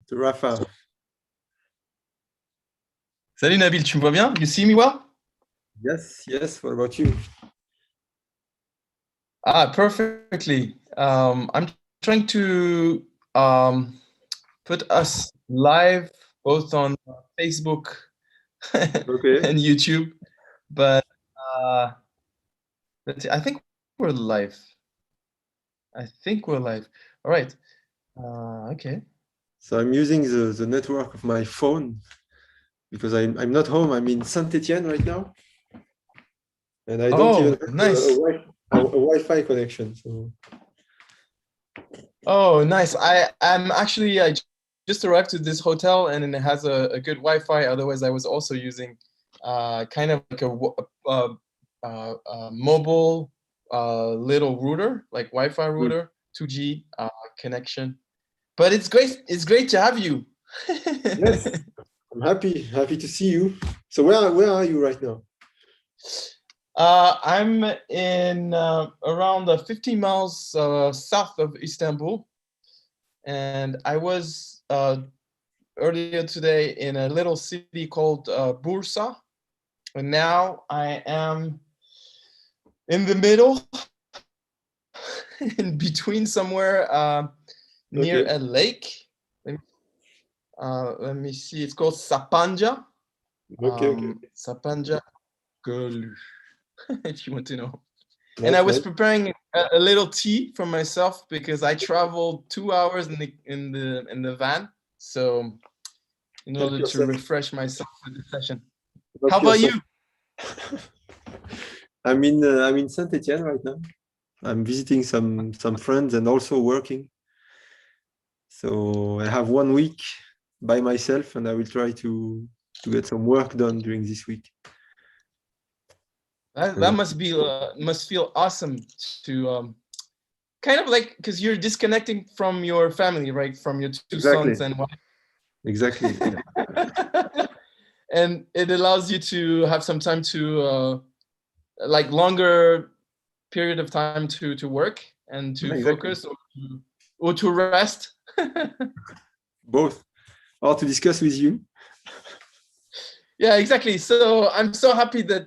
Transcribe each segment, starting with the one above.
to Rafa. Salut Nabil, tu me vois bien? You see me well? Yes, yes. What about you? Perfectly. I'm trying to put us live both on Facebook Okay. and YouTube, but uh, let's see, I think we're live. All right. Okay. So I'm using the network of my phone because I'm not home. I'm in Saint-Étienne right now, and I don't even Oh, have nice. a Wi-Fi connection. So Oh, nice. I just arrived to this hotel and it has a good Wi-Fi. Otherwise, I was also using kind of like a mobile little router, like Wi-Fi router, 2G connection. But it's great. It's great to have you. yes, I'm happy to see you. So where are you right now? I'm in around 15 miles south of Istanbul, and I was earlier today in a little city called Bursa, and now I am in the middle, in between somewhere near Okay. a lake. Let me see. It's called Sapanja. Okay. Sapanja Gölü, if you want to know. And I Nice, was nice. preparing a little tea for myself because I traveled 2 hours in the van. So in Help order to yourself. refresh myself for the session. How Help about yourself. you? I'm in Saint-Étienne right now. I'm visiting some friends and also working. So I have 1 week by myself, and I will try to get some work done during this week. That must feel awesome to kind of like, because you're disconnecting from your family, right? From your two Exactly. sons and wife. Exactly. And it allows you to have some time to like longer period of time to work and to Exactly. focus or to rest. Both. Or to discuss with you. Yeah, exactly. So I'm so happy that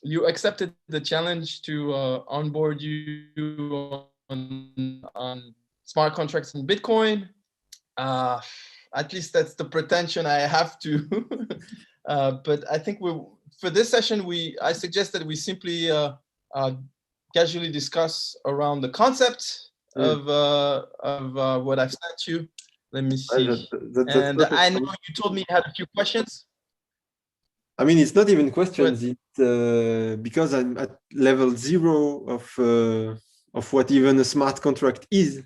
you accepted the challenge to onboard you on smart contracts in Bitcoin. At least that's the pretension I have to. But I think for this session, I suggest that we simply casually discuss around the concept of what I've sent you. Let me see. That's And perfect I for know me. you told me you had a few questions. I mean, it's not even questions. But It's because I'm at level 0 of what even a smart contract is.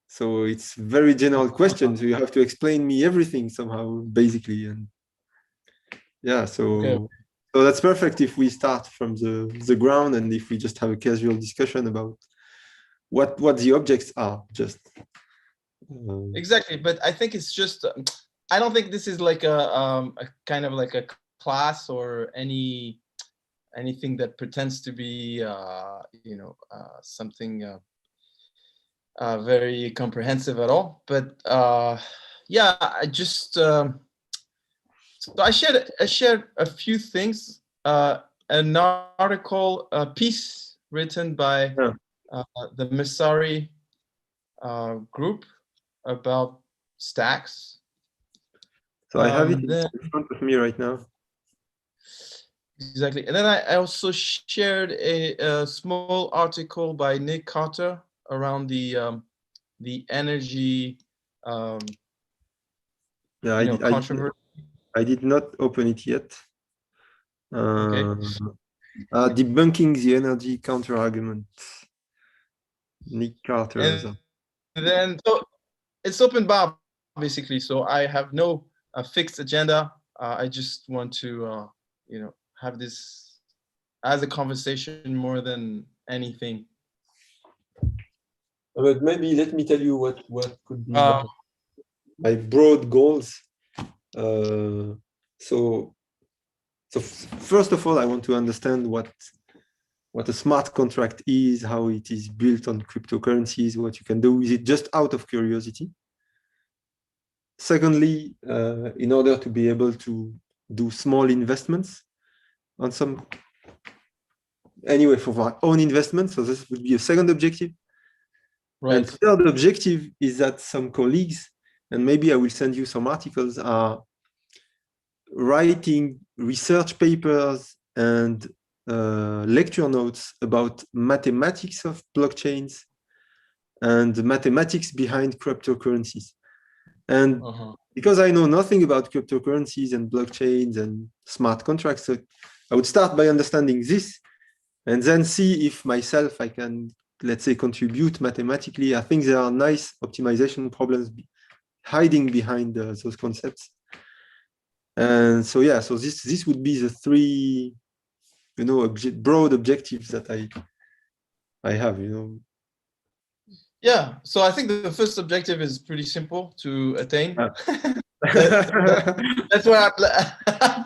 So it's very general questions. So you have to explain me everything somehow, basically. And yeah, okay. so that's perfect if we start from the ground and if we just have a casual discussion about what the objects are. Just Exactly, but I think it's just I don't think this is like a kind of like a class or anything that pretends to be something very comprehensive at all. But yeah, I just so I shared a few things. An article, a piece written by yeah. the Messari group about stacks. So I have it in Then front of me right now. exactly, and then I also shared a small article by Nick Carter around the energy, Yeah, controversy. I did not open it yet. Okay, Debunking the energy counter argument. Nick Carter. and then so it's open bar basically. So I have no fixed agenda. I just want to have this as a conversation more than anything. But maybe let me tell you what could be Uh, my broad goals. So first of all, I want to understand what a smart contract is, how it is built on cryptocurrencies, what you can do with it, just out of curiosity. secondly, in order to be able to do small investments on some, anyway, for my own investment. So this would be a second objective. Right. And third objective is that some colleagues, and maybe I will send you some articles, are writing research papers and lecture notes about mathematics of blockchains and the mathematics behind cryptocurrencies. And because I know nothing about cryptocurrencies and blockchains and smart contracts, so I would start by understanding this and then see if myself I can, let's say, contribute mathematically. I think there are nice optimization problems hiding behind those concepts. And so, yeah, so this would be the three, broad objectives that I have, Yeah, so I think the first objective is pretty simple to attain. That's what I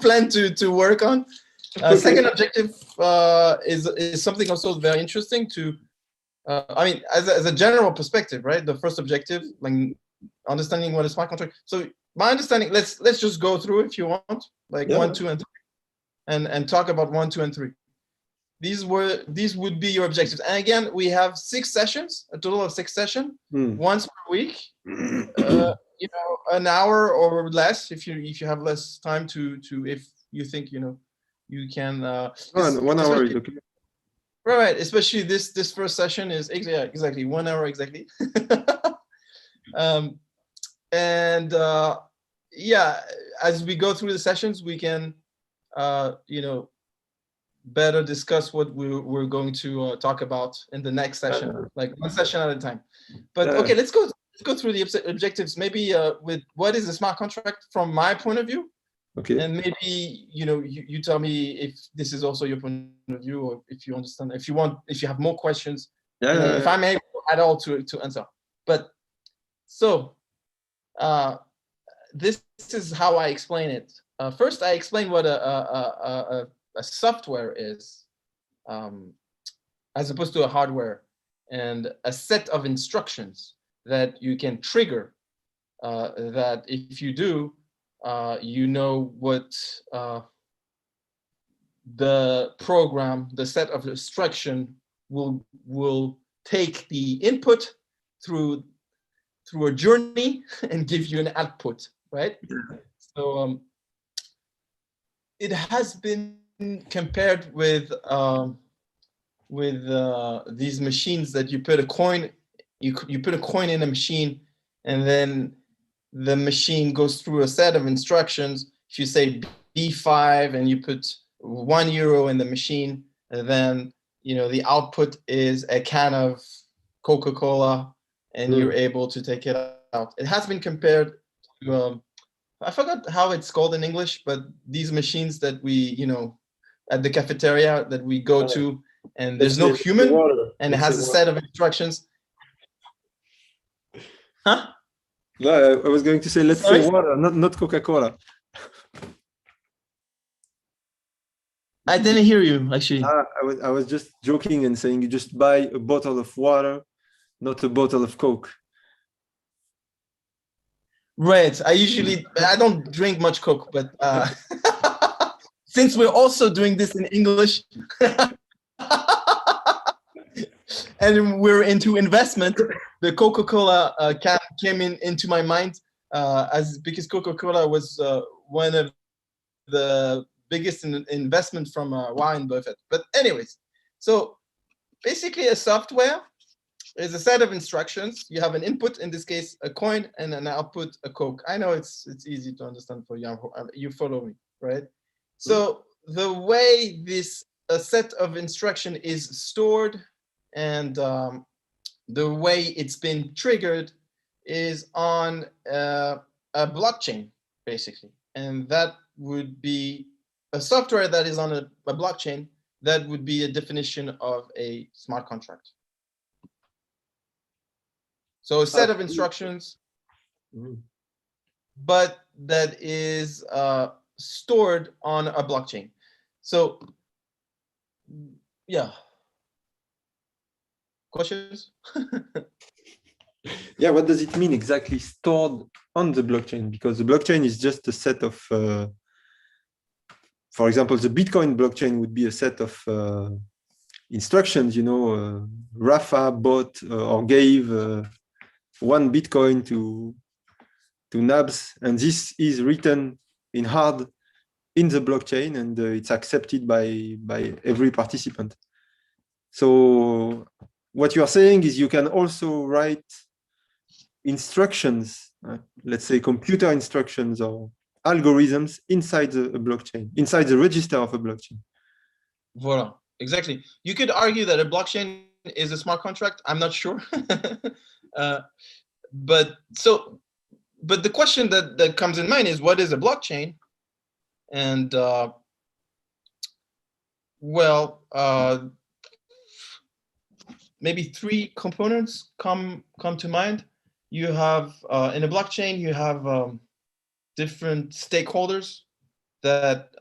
plan to work on. Okay. Second objective is something also very interesting to, I mean, as a general perspective, right? The first objective, like understanding what a smart contract. So my understanding, let's just go through if you want, like 1, 2, and 3, and talk about 1, 2, and 3. These would be your objectives. And again, we have 6 sessions, a total of 6 sessions, once per week. An hour or less if you have less time to if you think you can. 1 hour is okay. Right, especially this first session is exactly 1 hour exactly. As we go through the sessions, we can better discuss what we're going to talk about in the next session, like one session at a time. But okay, let's go through the objectives. Maybe with what is a smart contract from my point of view. Okay. And maybe you tell me if this is also your point of view, or if you understand, if you have more questions, if I'm able at all to answer. But so this is how I explain it. First, I explain what a software is, as opposed to a hardware, and a set of instructions that you can trigger, that if you do, what the program, the set of instruction will take the input through a journey and give you an output, right? So it has been compared with these machines that you put a coin, you put a coin in a machine, and then the machine goes through a set of instructions. If you say B5 and you put €1 in the machine, and then the output is a can of Coca-Cola, and you're able to take it out. It has been compared to I forgot how it's called in English, but these machines that we, at the cafeteria that we go to, and there's no human, and it has a set of instructions. Huh? No, I was going to say, let's say water, not Coca-Cola. I didn't hear you, actually. I was just joking and saying you just buy a bottle of water, not a bottle of Coke. Right. I don't drink much Coke, but since we're also doing this in English, and we're into investment, the Coca-Cola can came into my mind because Coca-Cola was one of the biggest investment from Warren Buffett. But anyways, so basically a software is a set of instructions. You have an input, in this case, a coin, and an output, a Coke. I know it's easy to understand for you. You follow me, right? So the way a set of instruction is stored and the way it's been triggered is on a blockchain, basically. And that would be a software that is on a blockchain. That would be a definition of a smart contract. So a set of instructions, but that is stored on a blockchain. So, yeah. Questions? Yeah, what does it mean exactly, stored on the blockchain, because the blockchain is just a set of, for example, the Bitcoin blockchain would be a set of instructions, Rafa bought or gave 1 Bitcoin to Nabs, and this is written in hard in the blockchain, and it's accepted by every participant. So what you are saying is you can also write instructions, let's say computer instructions or algorithms inside a blockchain, inside the register of a blockchain. Voila, exactly. You could argue that a blockchain is a smart contract. I'm not sure. But the question that comes in mind is, what is a blockchain? And maybe 3 components come to mind. You have in a blockchain, you have different stakeholders that.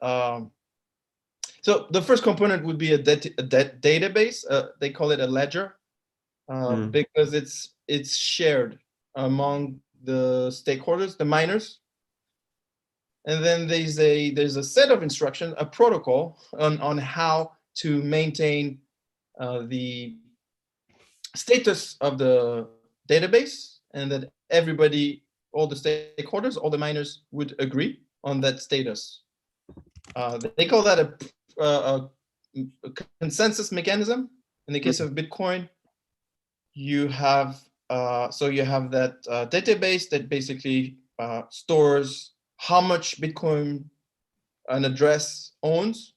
So the first component would be a database. They call it a ledger because it's shared among the stakeholders, the miners. And then there's a set of instructions, a protocol on how to maintain the status of the database, and that everybody, all the stakeholders, all the miners would agree on that status. They call that a consensus mechanism. In the case of Bitcoin, you have that database that basically stores how much Bitcoin an address owns.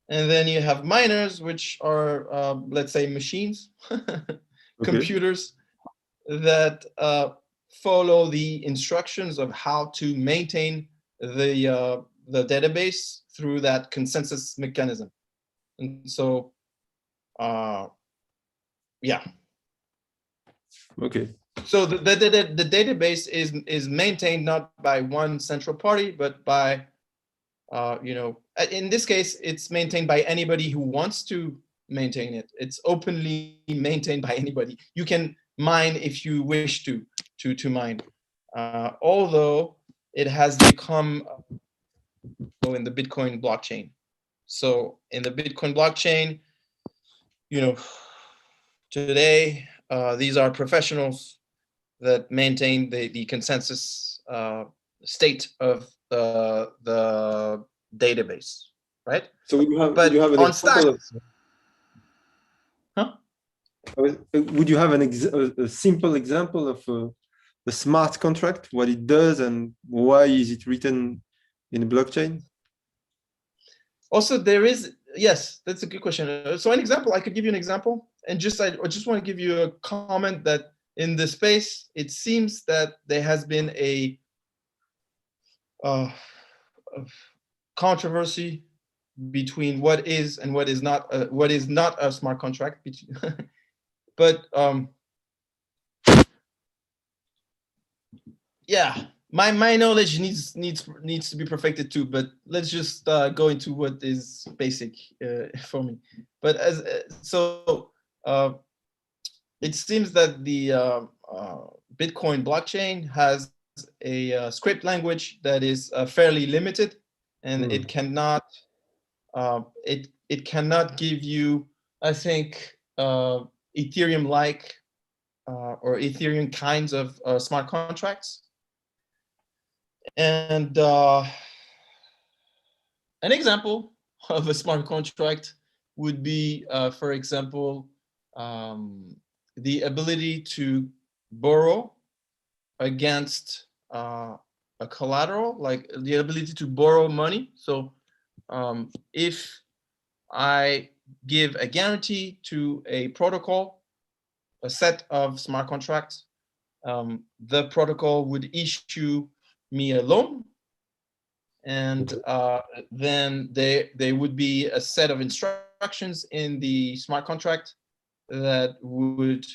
And then you have miners, which are, let's say, machines, computers that follow the instructions of how to maintain the database through that consensus mechanism. And so, yeah. Okay. So the database is maintained not by one central party, but by in this case, it's maintained by anybody who wants to maintain it. It's openly maintained by anybody. You can mine if you wish to mine. Although it has become in the Bitcoin blockchain. So in the Bitcoin blockchain, today these are professionals that maintain the consensus state of the database, right? So would you have an example of? Huh? Would you have a simple example of a smart contract, what it does, and why is it written in a blockchain? Also, there is, yes, that's a good question. So an example, I could give you an example, and I just want to give you a comment that in the space, it seems that there has been a controversy between what is and what is not a smart contract. But yeah, my knowledge needs to be perfected too. But let's just go into what is basic for me. But it seems that the Bitcoin blockchain has a script language that is fairly limited, and it cannot it cannot give you, I think, Ethereum-like or Ethereum kinds of smart contracts. And an example of a smart contract would be, for example, the ability to borrow against a collateral, like the ability to borrow money. So if I give a guarantee to a protocol, a set of smart contracts, the protocol would issue me a loan, and then there would be a set of instructions in the smart contract that would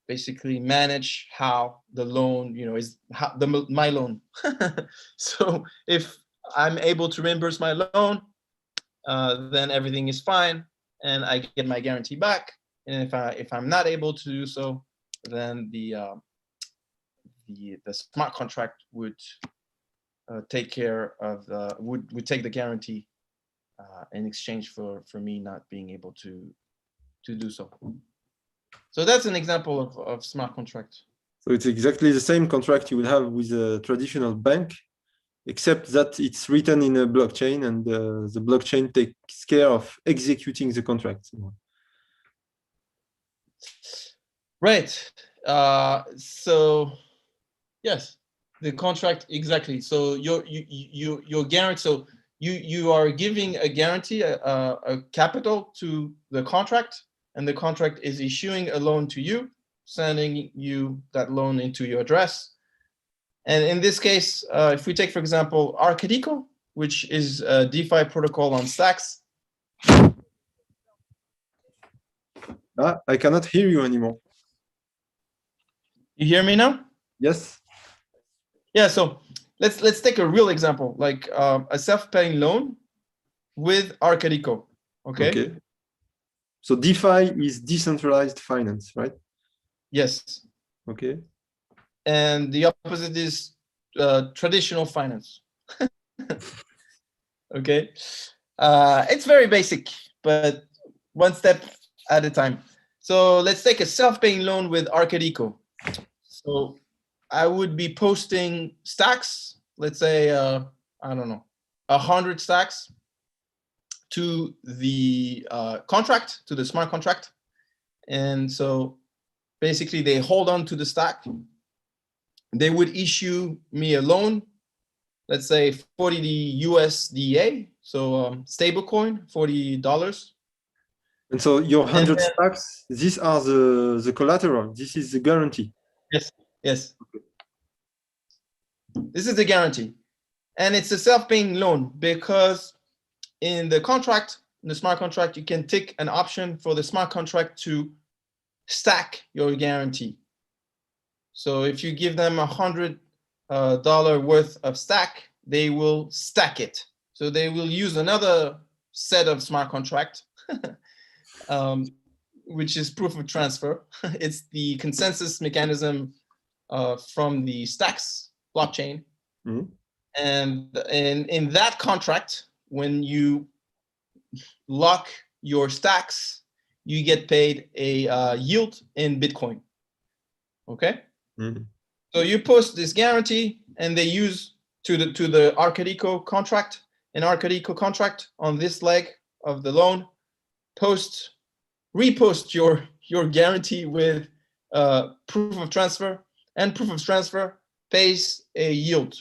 basically manage how the loan, is my loan. So if I'm able to reimburse my loan, then everything is fine, and I get my guarantee back. And if I'm not able to do so, then the the smart contract would take care of would take the guarantee in exchange for me not being able to do so. So that's an example of smart contract. So it's exactly the same contract you would have with a traditional bank, except that it's written in a blockchain, and the blockchain takes care of executing the contract. Right. So yes, the contract, exactly. So your guarantee. So you are giving a guarantee, a capital to the contract, and the contract is issuing a loan to you, sending you that loan into your address. And in this case, if we take, for example, Arcadico, which is a DeFi protocol on Stacks. I cannot hear you anymore. You hear me now? Yes. Yeah. So let's take a real example, like a self-paying loan with Arcadico. Okay. So DeFi is decentralized finance, right? Yes. Okay. And the opposite is traditional finance. Okay. It's very basic, but one step at a time. So let's take a self-paying loan with Arcadico. So I would be posting stacks, let's say, I don't know, 100 stacks to the contract, to the smart contract. And so basically they hold on to the stack. They would issue me a loan, let's say 40 USDA, so stable coin, $40. And so your 100 stacks, these are the collateral. This is the guarantee. Yes, yes. This is the guarantee. And it's a self-paying loan because in the contract, in the smart contract, you can take an option for the smart contract to stack your guarantee. So if you give them $100 worth of stack, they will stack it. So they will use another set of smart contract, which is proof of transfer. It's the consensus mechanism from the Stacks blockchain. Mm-hmm. And in that contract, when you lock your stacks, you get paid a yield in Bitcoin. Okay. Mm-hmm. So you post this guarantee, and they use to the Arcadico contract, an Arcadico contract on this leg of the loan. Repost your guarantee with proof of transfer, and proof of transfer pays a yield.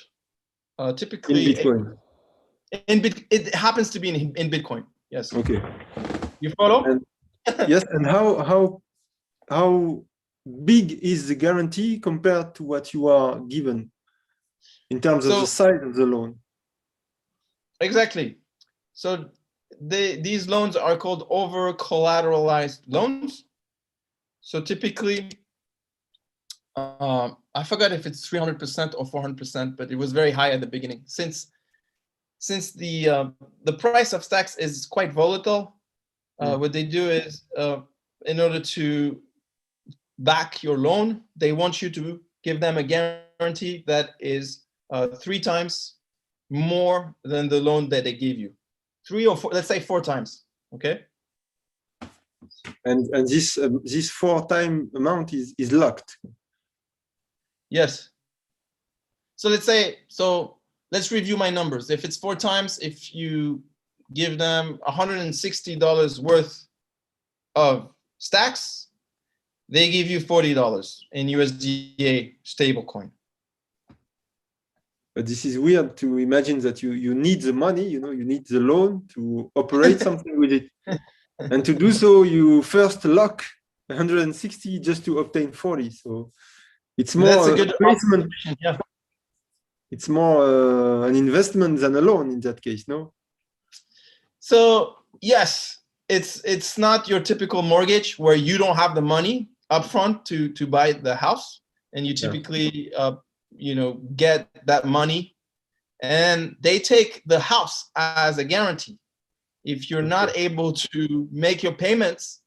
Typically in Bitcoin. It happens to be in Bitcoin. Yes. Okay. You follow? And, yes. And how big is the guarantee compared to what you are given in terms of the size of the loan? Exactly. So these loans are called over collateralized loans. So typically, I forgot if it's 300% or 400%, but it was very high at the beginning. Since the price of stacks is quite volatile, what they do is in order to back your loan, they want you to give them a guarantee that is 3 times more than the loan that they give you. 3 or 4, let's say 4 times. Okay. And this 4-time amount is locked. Yes. So let's review my numbers. If it's 4 times, if you give them $160 worth of stacks, they give you $40 in USDA stablecoin. But this is weird to imagine that you need the money, you need the loan to operate something with it. And to do so, you first lock 160 just to obtain 40. So it's more That's a good placement. Yeah. It's more an investment than a loan in that case, no? So yes, it's not your typical mortgage where you don't have the money upfront to buy the house, and you typically get that money, and they take the house as a guarantee. If you're not able to make your payments,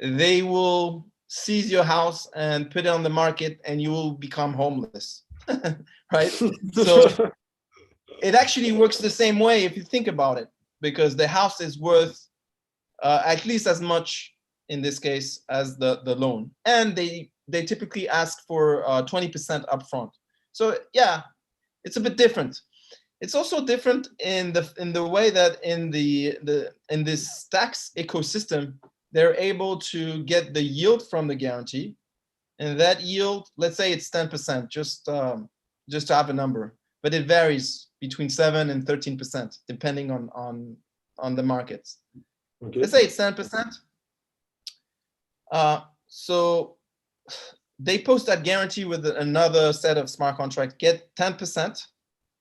they will seize your house and put it on the market, and you will become homeless, right? So it actually works the same way if you think about it, because the house is worth at least as much in this case as the loan, and they typically ask for 20% upfront. So yeah, it's a bit different. It's also different in the way that in this stacks ecosystem, they're able to get the yield from the guarantee, and that yield, let's say it's 10%, just to have a number, but it varies between 7 and 13% depending on the markets. Okay. Let's say it's 10%. So they post that guarantee with another set of smart contracts, get 10%,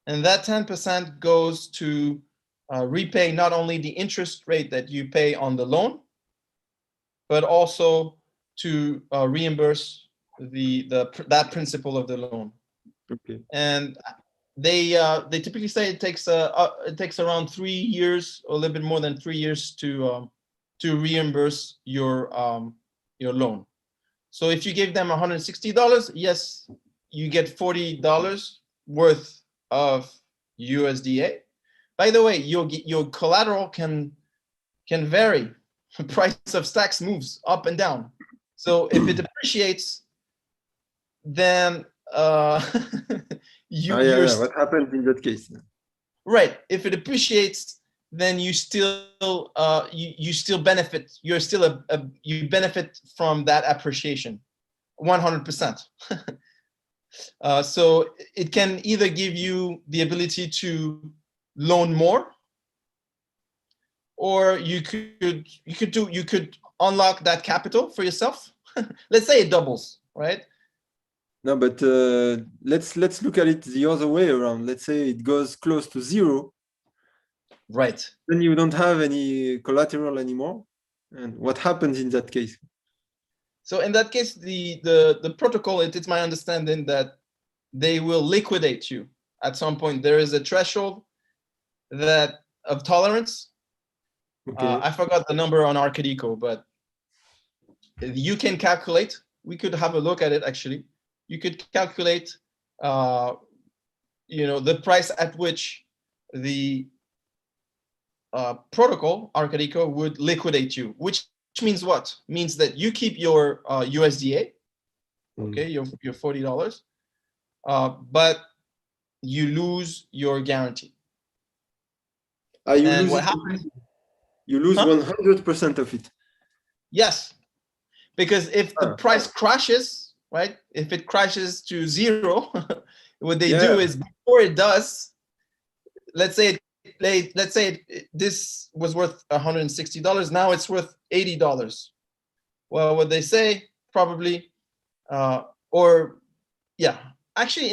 and that 10% goes to repay not only the interest rate that you pay on the loan, but also to reimburse that principal of the loan. Okay. And they typically say it takes around 3 years, or a little bit more than 3 years to reimburse your loan. So if you give them $160, yes, you get $40 worth of USDA. By the way, your collateral can vary. The price of stacks moves up and down. So if it appreciates, then What happens in that case? Right. If it appreciates, then you still you still benefit. You're still you benefit from that appreciation, 100%. So it can either give you the ability to loan more, or you could unlock that capital for yourself. Let's say it doubles, right? No, but let's look at it the other way around. Let's say it goes close to zero. Right. Then you don't have any collateral anymore. And what happens in that case? So in that case, the protocol, it's my understanding that they will liquidate you at some point. There is a threshold of tolerance. Okay. I forgot the number on Arcadico, but you can calculate. We could have a look at it actually. You could calculate, the price at which the protocol Arcadico would liquidate you, which means what? Means that you keep your USDA, okay, your $40, but you lose your guarantee. And what happens? You lose 100% of it. Yes, because if the price crashes, right? If it crashes to zero, what they do is, before it does, let's say this was worth $160. Now it's worth $80. Well, what they say probably, actually,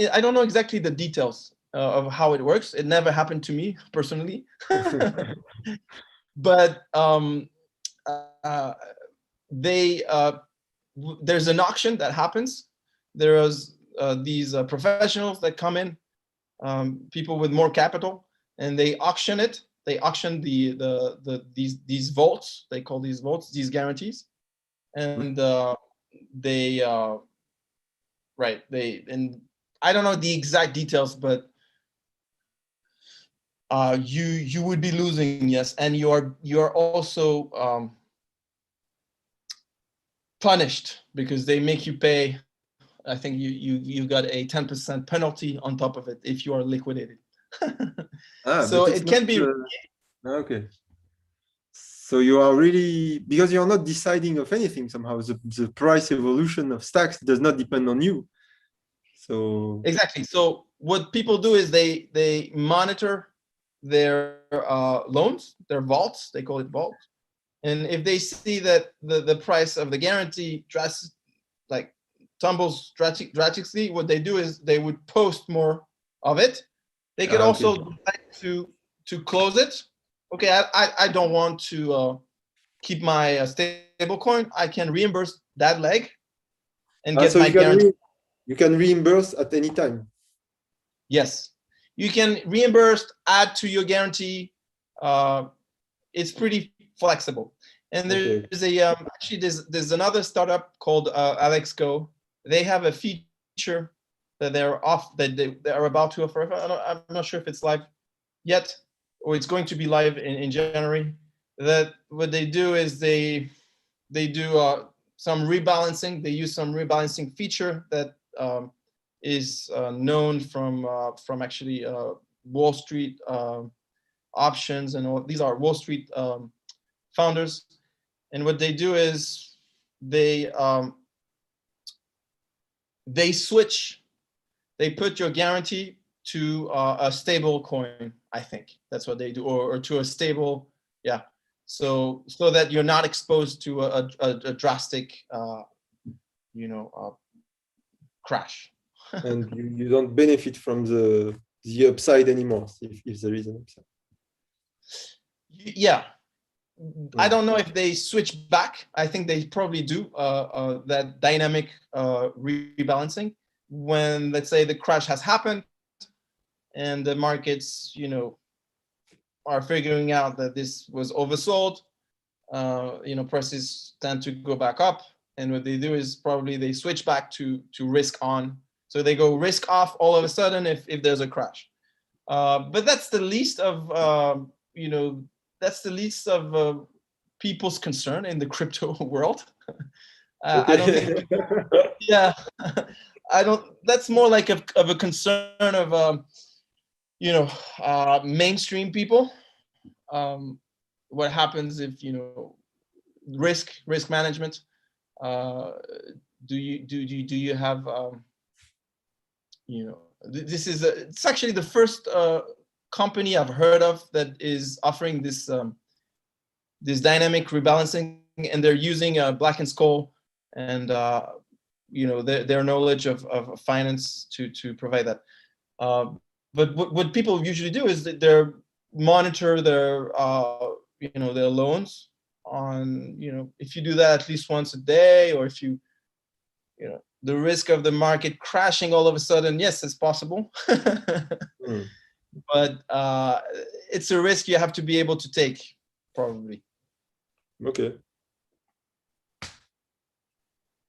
I don't know exactly the details of how it works. It never happened to me personally. But there's an auction that happens. There's these professionals that come in, people with more capital, and they auction it. They auction these vaults. They call these vaults these guarantees, and and I don't know the exact details, but you would be losing, yes, and you're also punished because they make you pay. I think you got a 10% penalty on top of it if you are liquidated. So it can be okay. So you are really, because you're not deciding of anything somehow. The price evolution of stacks does not depend on you. So exactly. So what people do is they monitor their loans, their vaults. They call it vault. And if they see that the price of the guarantee tumbles drastically, what they do is they would post more of it. They could also decide to close it. Okay, I don't want to keep my stable coin. I can reimburse that leg and get my guarantee. You can reimburse at any time. Yes, you can reimburse, add to your guarantee. It's pretty flexible. And there's a actually there's another startup called AlexGo. They have a feature that they are about to offer. I'm not sure if it's live yet, or it's going to be live in January. That what they do is they do some rebalancing. They use some rebalancing feature that is known from actually Wall Street options, and all these are Wall Street founders. And what they do is they switch. They put your guarantee to a stable coin. I think that's what they do, or to a stable, yeah. So that you're not exposed to a drastic, crash. And you don't benefit from the upside anymore if there is an upside. Yeah. I don't know if they switch back. I think they probably do that dynamic rebalancing when, let's say, the crash has happened and the markets, are figuring out that this was oversold. Prices tend to go back up, and what they do is probably they switch back to risk on. So they go risk off all of a sudden if there's a crash. But that's the least of that's the least of people's concern in the crypto world. I don't think, yeah, I don't. That's more like of a concern of mainstream people. What happens if risk management? Do you have this is it's actually the first company I've heard of that is offering this this dynamic rebalancing, and they're using Black and Scholes and their knowledge of finance to provide that. But what people usually do is that they monitor their their loans on if you do that at least once a day, or if you the risk of the market crashing all of a sudden, yes, it's possible. But it's a risk you have to be able to take, probably. Okay.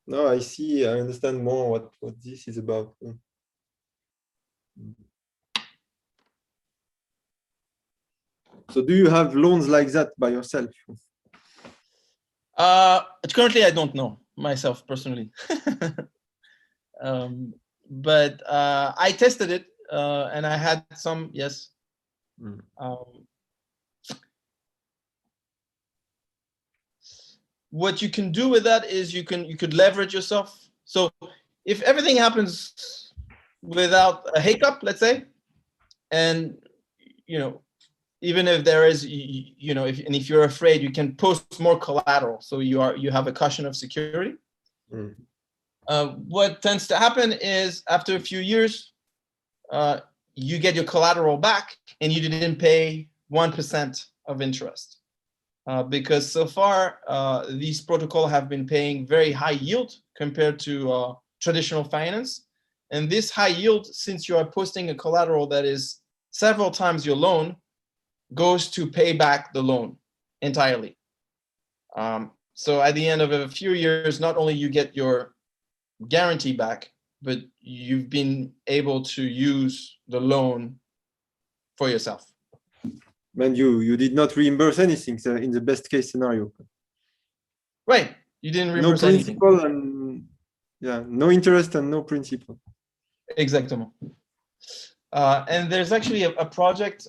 No, I see. I understand more what this is about. So do you have loans like that by yourself? Currently, I don't know myself personally. But I tested it and I had some, yes. What you can do with that is you could leverage yourself. So if everything happens without a hiccup, let's say, and even if there is, if you're afraid, you can post more collateral, so you have a cushion of security. What tends to happen is after a few years, you get your collateral back, and you didn't pay 1% of interest, because so far these protocols have been paying very high yield compared to traditional finance, and this high yield, since you are posting a collateral that is several times your loan, goes to pay back the loan entirely. So at the end of a few years, not only you get your guarantee back, but you've been able to use the loan for yourself. And you did not reimburse anything, so in the best case scenario. Right. You didn't reimburse no anything. principal and no interest and no principal. Exactly. And there's actually a project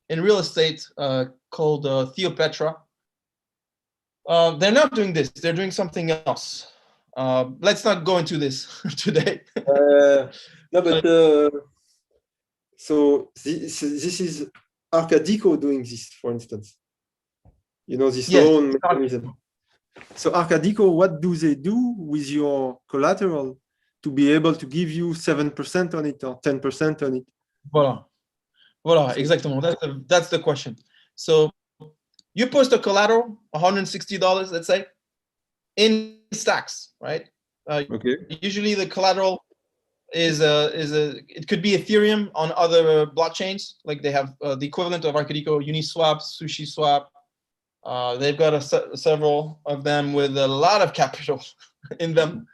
in real estate called Theopetra. They're not doing this. They're doing something else. Let's not go into this today. No, but so this is Arcadico doing this, for instance. This loan mechanism. So Arcadico, what do they do with your collateral to be able to give you 7% on it or 10% on it? Voilà, exactement. That's the question. So you post a collateral, $160, let's say, in stacks, right? Okay. Usually the collateral is it could be Ethereum on other blockchains, like they have the equivalent of Arcadico, Uniswap, SushiSwap, They've got several of them with a lot of capital in them.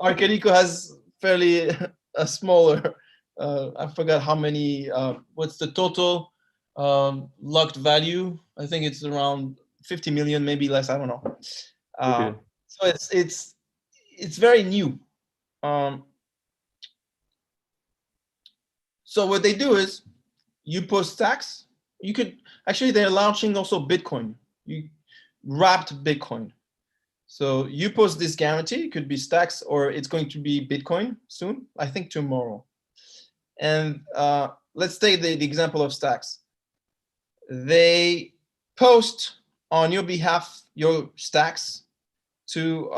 Arcadico has fairly a smaller, I forgot how many, what's the total locked value? I think it's around 50 million, maybe less, I don't know. Okay. So it's very new. So what they do is you post stacks. You could actually, they're launching also Bitcoin. You wrapped Bitcoin. So you post this guarantee, it could be stacks or it's going to be Bitcoin soon, I think tomorrow. And let's take the example of stacks. They post on your behalf your stacks to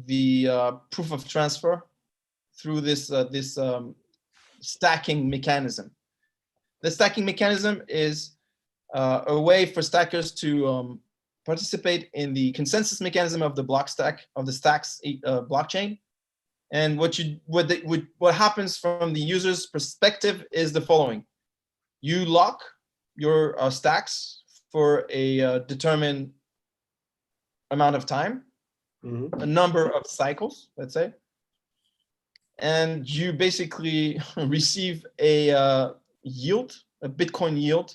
the proof of transfer through this stacking mechanism. The stacking mechanism is a way for stackers to participate in the consensus mechanism of the block stack of the stacks blockchain. And what happens from the user's perspective is the following: you lock your stacks for a determined amount of time, a number of cycles, let's say, and you basically receive a yield, a Bitcoin yield,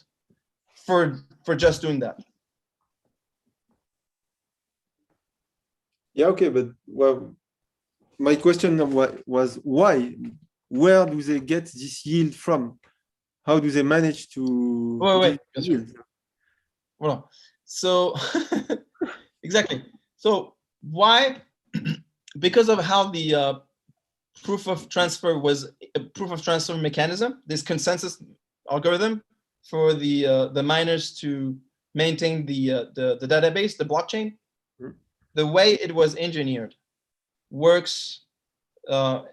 for just doing that. Yeah, okay, but well, my question was why? Where do they get this yield from? How do they manage to Wait. give yield? Well, so exactly. So why? Because of how the proof of transfer was a proof of transfer mechanism, this consensus algorithm for the miners to maintain the database, the blockchain. The way it was engineered works in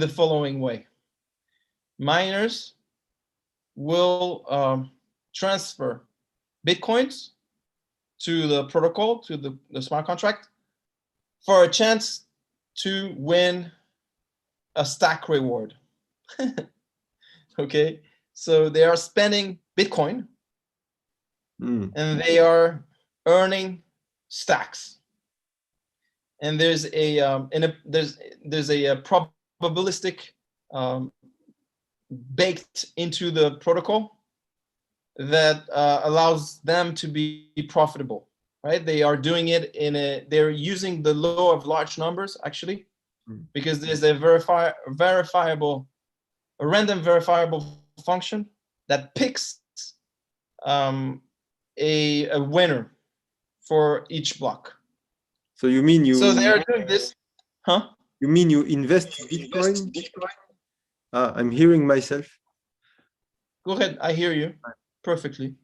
the following way. Miners will transfer Bitcoins to the protocol, to the smart contract, for a chance to win a stack reward. Okay, so they are spending Bitcoin and they are earning stacks. And there's a there's a probabilistic baked into the protocol that allows them to be profitable, right? They are doing it they're using the law of large numbers, actually, because there's a random verifiable function that picks a winner for each block. So you mean you? So they are doing this, huh? You mean you invest Bitcoin? I'm hearing myself. Go ahead, I hear you perfectly.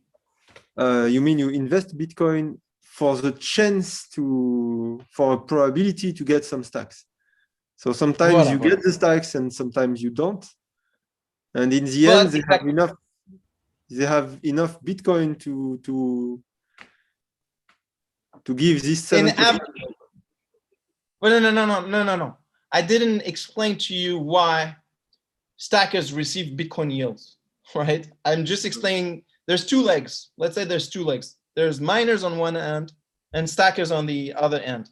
You mean you invest Bitcoin for the chance for a probability to get some stacks. So sometimes you get the stacks and sometimes you don't. And in the end, they have enough Bitcoin to give this 70%. Well, no. I didn't explain to you why stackers receive Bitcoin yields, right? I'm just explaining there's two legs. Let's say there's two legs. There's miners on one end and stackers on the other end.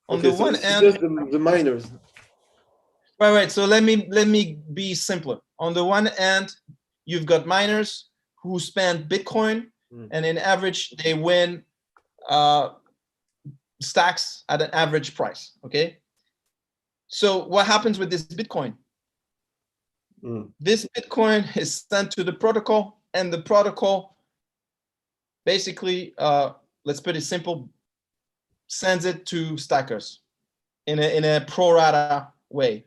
On the one end, just the miners. Right. So let me be simpler. On the one end, you've got miners who spend Bitcoin, and in average they win stacks at an average price. Okay. So what happens with this Bitcoin? This Bitcoin is sent to the protocol, and the protocol basically, let's put it simple, sends it to stackers in a pro rata way.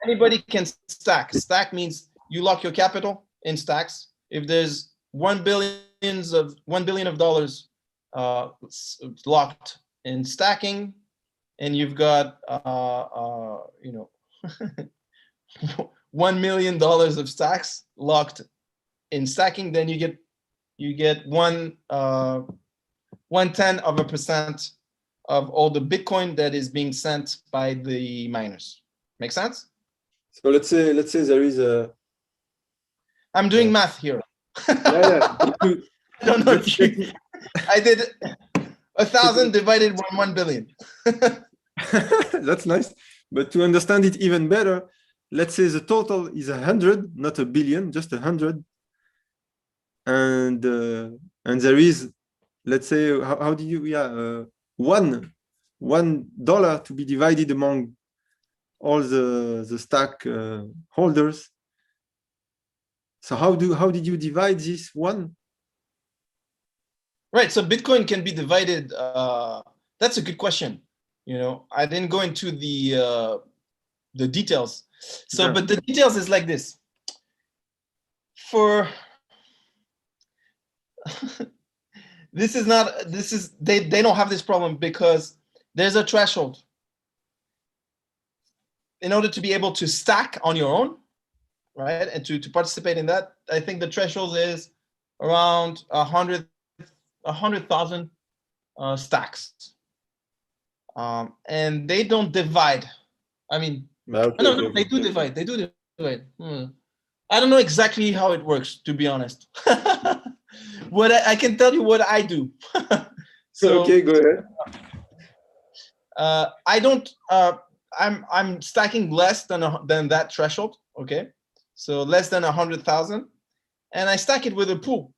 Anybody can stack. Stack means you lock your capital in stacks. If there's $1 billion of dollars locked in stacking, and you've got $1 million of stacks locked in stacking, then you get 1/10% of all the Bitcoin that is being sent by the miners. Make sense? So let's say there is a. I'm doing math here. Yeah. I don't know if you, I did 1,000 divided by 1 billion. That's nice. But to understand it even better, let's say the total is 100, not a billion, just 100. And there is, let's say, how do you, $1 to be divided among all the stack holders. So how did you divide this one? Right. So Bitcoin can be divided. That's a good question. You know, I didn't go into the details. So, but the details is like this. For they don't have this problem because there's a threshold. In order to be able to stack on your own, right, and to participate in that, I think the threshold is around 100,000 stacks. And they don't divide. I mean, no, they do divide. They do divide. I don't know exactly how it works, to be honest. What I can tell you what I do. So, okay, go ahead. I don't. I'm stacking less than that threshold. Okay, so less than 100,000, and I stack it with a pool.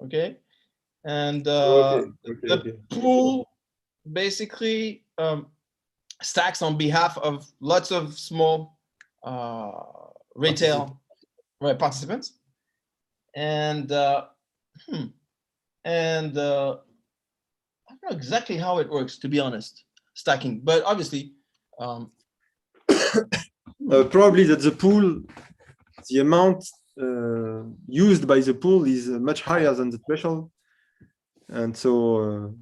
Okay, and the pool basically stacks on behalf of lots of small retail participants, and I don't know exactly how it works, to be honest, stacking, but obviously probably that the pool, the amount used by the pool is much higher than the threshold, and so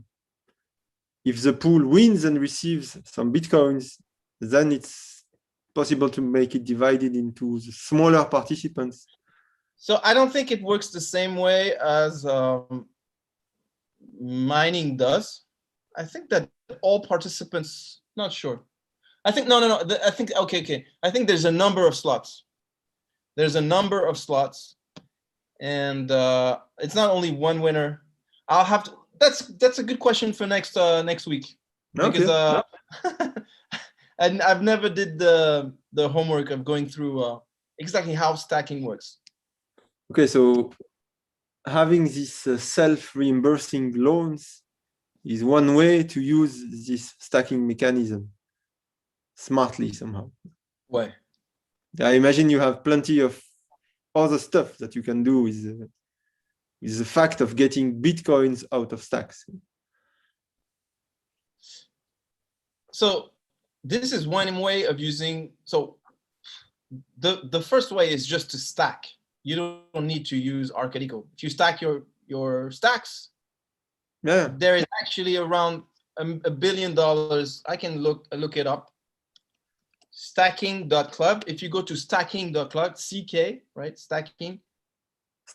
if the pool wins and receives some bitcoins, then it's possible to make it divided into the smaller participants. So I don't think it works the same way as mining does. I think that all participants, not sure. I think, no. I think, okay. I think there's a number of slots. There's a number of slots, and it's not only one winner. I'll have to, that's a good question for next week. Because I've never did the homework of going through exactly how stacking works. Okay, so having these self-reimbursing loans is one way to use this stacking mechanism smartly somehow. Why? I imagine you have plenty of other stuff that you can do with the fact of getting bitcoins out of stacks. So this is one way of using. So the first way is just to stack. You don't need to use Arcadico. If you stack your stacks, there is actually around $1 billion. I can look it up. Stacking.club. If you go to stacking.club, CK, right? Stacking.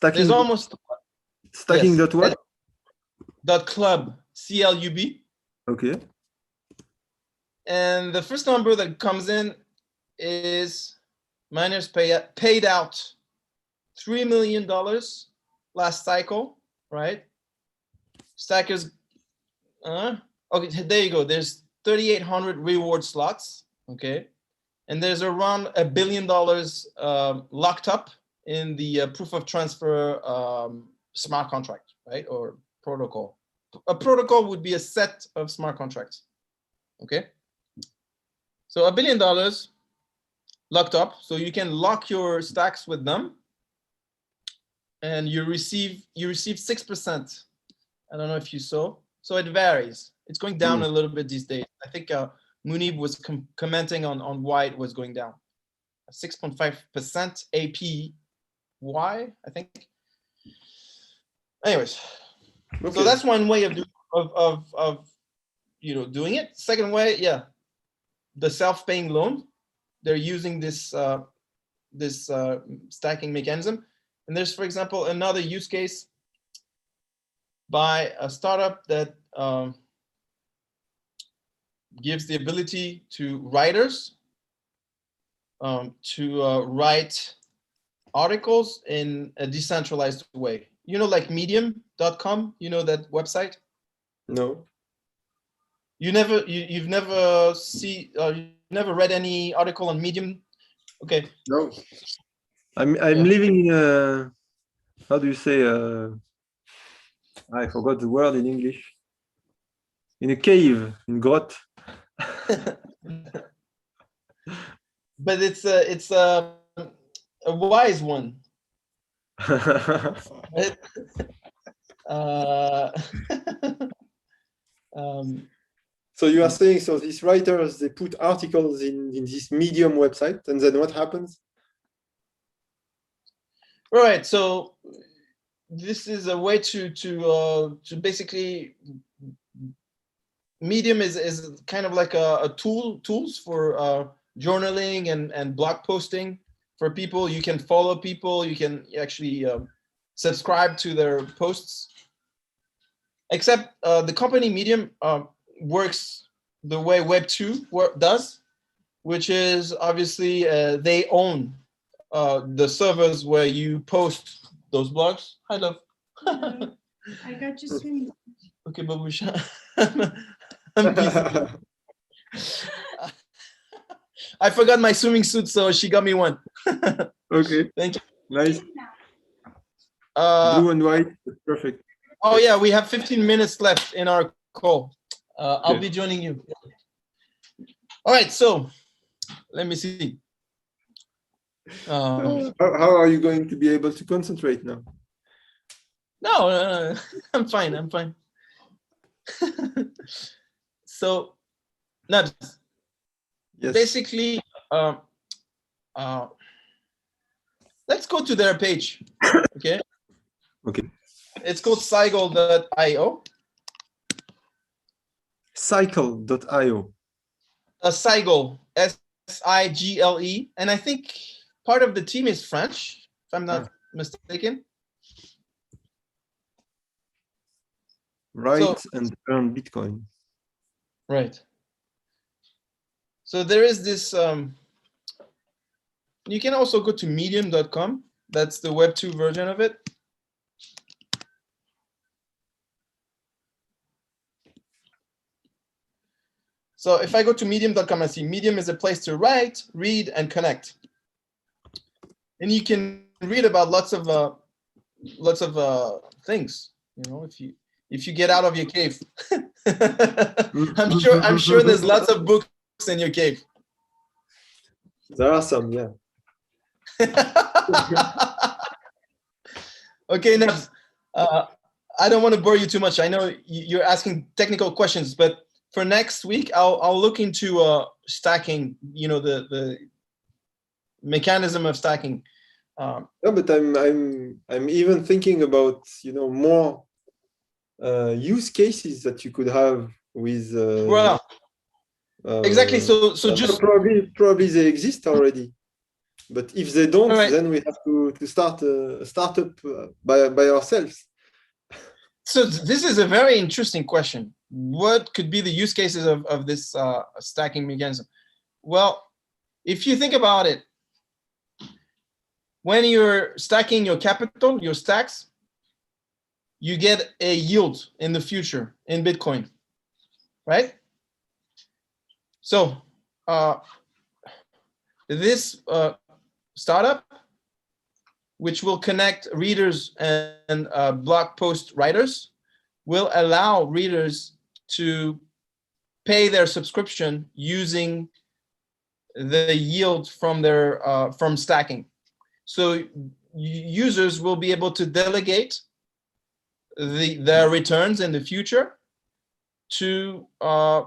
There's almost stacking. Yes. What? .club, CLUB. Okay. And the first number that comes in is miners paid out $3 million last cycle, right? Stackers, okay, there you go. There's 3,800 reward slots, okay? And there's around $1 billion locked up in the proof of transfer smart contract, right? Or protocol. A protocol would be a set of smart contracts, okay? So $1 billion locked up, so you can lock your stacks with them, and you receive 6%. I don't know if you saw. So it varies. It's going down a little bit these days. I think Munib was commenting on why it was going down. 6.5% APY, I think. Anyways, so that's one way of doing it. Second way, the self-paying loan. They're using this stacking mechanism. And there's, for example, another use case by a startup that gives the ability to writers to write articles in a decentralized way. You know, like medium.com, you know that website? No. You've never read any article on Medium? Okay. No. I'm Yeah. living in a, how do you say, I forgot the word in English. In a cave, in grotte. But it's a wise one. Right? So you are saying, so these writers, they put articles in this Medium website, and then what happens? Right. So this is a way to basically, Medium is kind of like a tools for journaling and blog posting for people. You can follow people. You can actually subscribe to their posts. Except the company Medium works the way Web2 does, which is obviously they own the servers where you post those blogs. Hi, love. I got you swimming. Okay, Babusha. I'm busy. I forgot my swimming suit, so she got me one. Okay. Thank you. Nice. Blue and white, perfect. Oh yeah, we have 15 minutes left in our call. I'll be joining you. All right, so let me see. How are you going to be able to concentrate now? No, I'm fine. I'm fine. So, Nabs, Yes. basically, let's go to their page. Okay. Okay. It's called Sigle.io. Cycle.io. Sigle, S-I-G-L-E, and I think part of the team is French, if I'm not mistaken. Write and earn Bitcoin. Right. So there is this, you can also go to medium.com. That's the Web2 version of it. So if I go to medium.com, I see Medium is a place to write, read, and connect. And you can read about lots of things. You know, if you get out of your cave. I'm sure there's lots of books in your cave. There are some, yeah. Okay, Nabs, I don't want to bore you too much. I know you're asking technical questions, but for next week, I'll look into stacking. You know, the mechanism of stacking. Yeah, but I'm even thinking about, you know, more use cases that you could have with. Well, exactly. So just probably they exist already, but if they don't, right. Then we have to start a startup by ourselves. So this is a very interesting question. What could be the use cases of this stacking mechanism? Well, if you think about it, when you're stacking your capital, your stacks, you get a yield in the future in Bitcoin, right? So this startup, which will connect readers and blog post writers, will allow readers to pay their subscription using the yield from their from stacking. So users will be able to delegate their returns in the future to a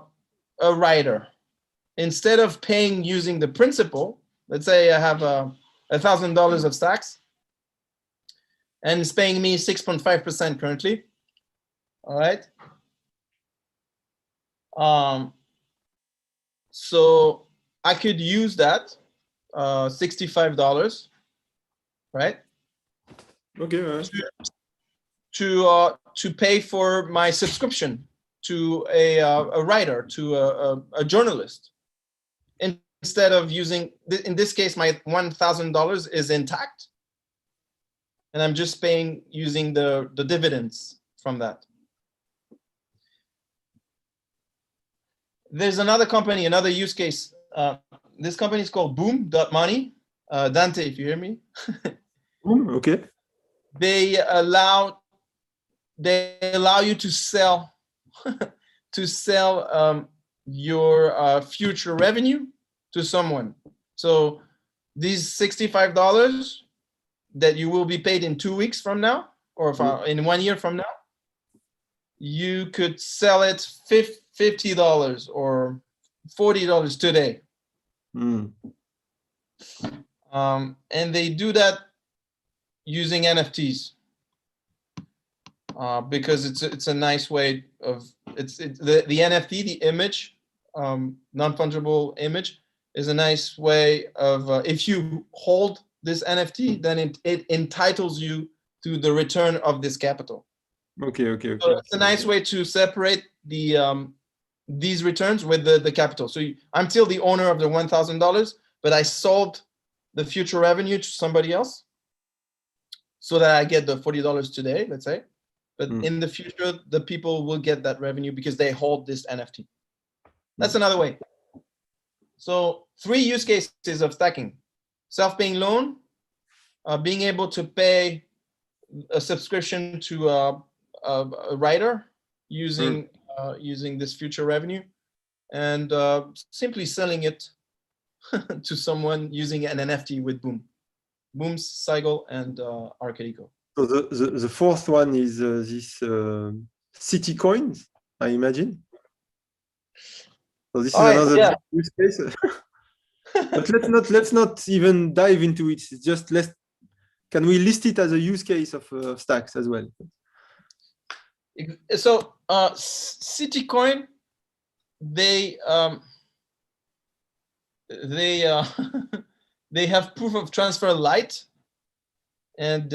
writer. Instead of paying using the principal, let's say I have $1,000 of stacks, and it's paying me 6.5% currently. All right. So I could use that $65, right? Okay. To pay for my subscription to a writer, to a journalist. Instead of using, in this case, my $1,000 is intact. and I'm just paying using the dividends from that. There's another company, another use case. This company is called Boom.money. Dante, if you hear me. Okay. They allow you to sell your future revenue to someone. So these $65 that you will be paid in 2 weeks from now, or in 1 year from now, you could sell it $50 or $40 today. And they do that using NFTs because it's a nice way of the NFT, the image, non-fungible image, is a nice way of if you hold this NFT, then it entitles you to the return of this capital. Okay. So it's a nice way to separate these returns with the capital. So I'm still the owner of the $1,000, but I sold the future revenue to somebody else so that I get the $40 today, let's say. But in the future, the people will get that revenue because they hold this NFT. That's another way. So 3 use cases of stacking: self-paying loan, being able to pay a subscription to a writer using this future revenue, and simply selling it to someone using an NFT with Boom's Cycle and Arcadico. So the fourth one is this city coins, I imagine. So this is another use case. But let's not even dive into it. It's just can we list it as a use case of stacks as well? So Citycoin, they they have proof of transfer light, and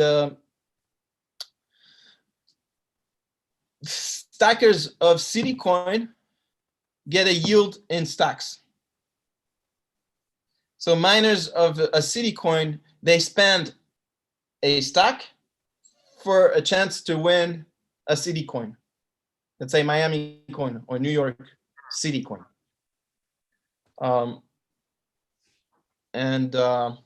stackers of Citycoin get a yield in stacks. So miners of a Citycoin, they spend a stack for a chance to win a city coin. Let's say Miami coin or New York City coin. And the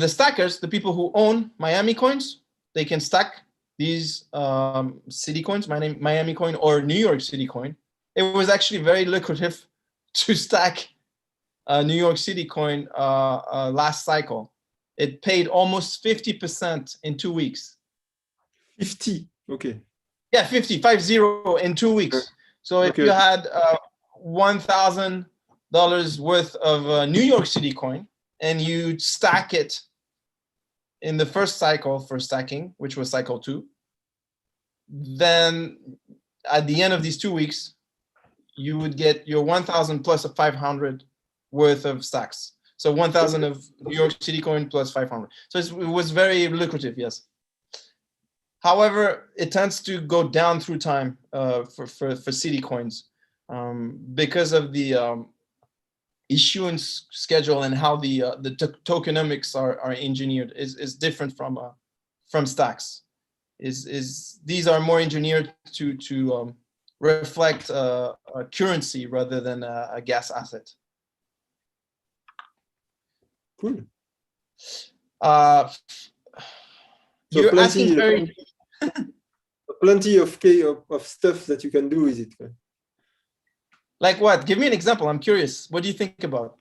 stackers, the people who own Miami coins, they can stack these city coins, Miami coin or New York City coin. It was actually very lucrative to stack New York City coin last cycle. It paid almost 50% in 2 weeks. 50, okay. Yeah, 50 in 2 weeks. So if you had $1,000 worth of New York City coin and you stack it in the first cycle for stacking, which was cycle 2, then at the end of these 2 weeks, you would get your 1,000 plus a 500 worth of stacks. So 1,000 of New York City coin plus 500. So it was very lucrative, yes. However, it tends to go down through time for city coins because of the issuance schedule and how the tokenomics are engineered is different from stacks. These are more engineered to reflect a currency rather than a gas asset. Cool. You're asking very plenty of stuff that you can do with it. Like what? Give me an example. I'm curious. What do you think about?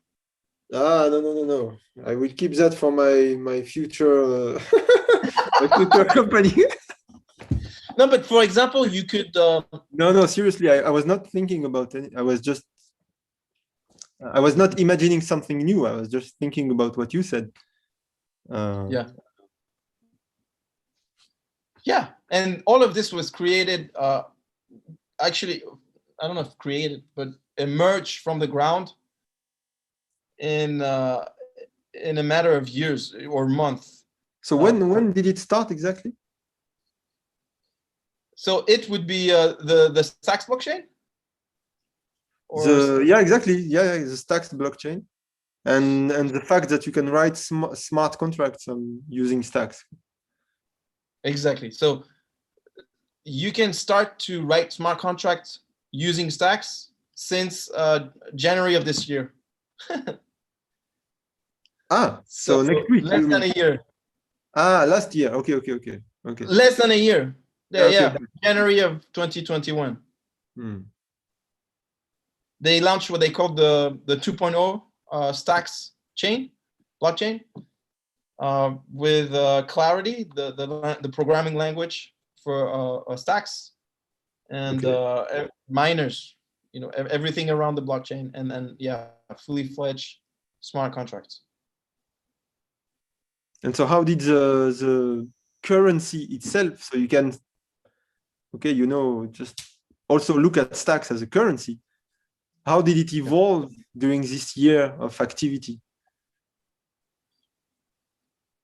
No. I will keep that for my future my future company. No, but for example, you could. No, seriously, I was not thinking about any. I was not imagining something new. I was just thinking about what you said. Yeah, and all of this was created. Actually, I don't know if created, but emerged from the ground in a matter of years or months. So when did it start exactly? So it would be the Stacks blockchain. Yeah, exactly. Yeah, the Stacks blockchain. and the fact that you can write smart contracts using stacks. Exactly. So you can start to write smart contracts using stacks since January of this year. So next week. Less than a year. Last year. Okay. Less than a year. Yeah, Okay, yeah. okay. January of 2021. Hmm. They launched what they called the 2.0 stacks chain, blockchain, with Clarity, the programming language for stacks, and miners, everything around the blockchain, and then fully fledged smart contracts. And so how did the currency itself, so you can, just also look at stacks as a currency. How did it evolve during this year of activity?